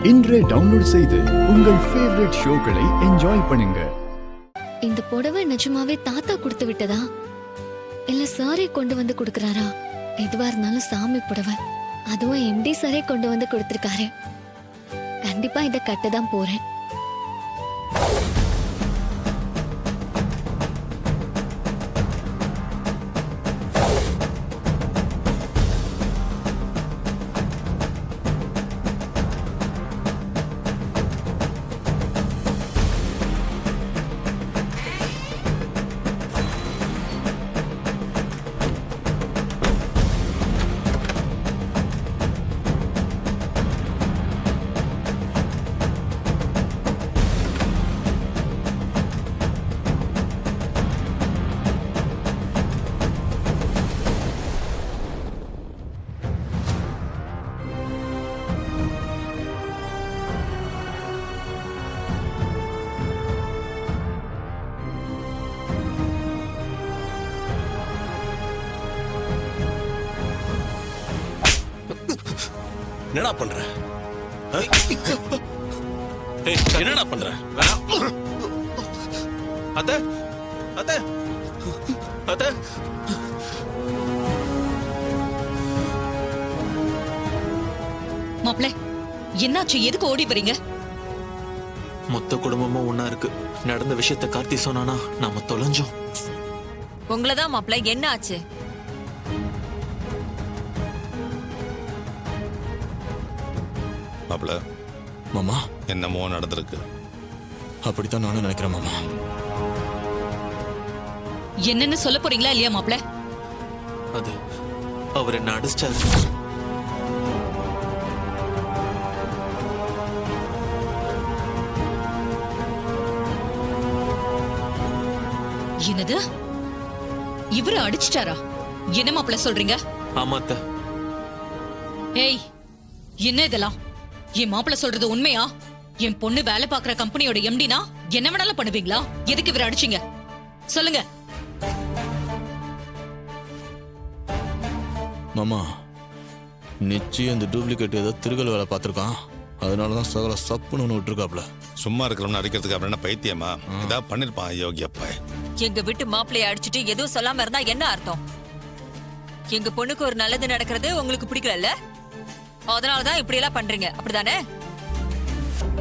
இன்றே டவுன்லோட் செய்து உங்கள் ஃபேவரட் ஷோக்களை என்ஜாய் பண்ணுங்க. இந்த புடவை நிஜமாவே தாத்தா கொடுத்து விட்டதா இல்ல சாரே கொண்டு வந்து கொடுக்கறாரா? எதுவா இருந்தாலும் சாமி புடவை, அதுவும் எம்டி சாரே கொண்டு வந்து கொடுத்திருக்காரு. கண்டிப்பா இத கட்டதான் போறேன். என்னடா பண்ற? என்னடா பண்ற? அத்தை அத்தை அத்தை மாப்ள, என்னாச்சு? எதுக்கு ஓடி வரீங்க? மொத்த குடும்பமும் ஒன்னா இருக்கு. நடந்த விஷயத்த கார்த்தி சொன்னானா நாம தொலைஞ்சோம். உங்களதான் மாப்ள, என்ன ஆச்சு? மாப்ள, மாமா, என்னமோ நடந்திருக்கு. அப்படித்தான் நானும் நினைக்கிறேன் மாமா. என்னன்னு சொல்ல போறீங்களா இல்லையா மாப்ள? அது அவர் என்ன அடிச்சாரு. என்னது? இவரு அடிச்சிட்டாரா? என்ன மாப்ள சொல்றீங்க? ஆமா அத்தை. ஏய், என்ன இதெல்லாம்? என் மாப்பிள்ள சொல்றது உண்மையா? என் பொண்ணு வேலை பாக்குற கம்பெனியோட எம்டினா என்ன வேணாலும் பண்ணுவீங்களா? எதுக்கு இவரை அடிச்சீங்க? சொல்லுங்க மாமா. நிச்சயம் இந்த டூப்ளிகேட் ஏதோ திருகல் வேலை பார்த்துருக்கான். அதனாலதான் சகல சப்புன்னு விட்டுருக்காப்ல. சும்மா இருக்கிறவன அடிக்கிறதுக்கு அப்புறம் என்ன பைத்தியமா? ஏதாவது பண்ணிருப்பான் யோகியப்பா. எங்க வீட்டு மாப்பிள்ளைய அடிச்சுட்டு எதுவும் சொல்லாம இருந்தா என்ன அர்த்தம்? எங்க பொண்ணுக்கு ஒரு நல்லது நடக்கிறது உங்களுக்கு பிடிக்கல, அதனாலதான் இப்படி எல்லாம் பண்றீங்க, அப்படிதானே?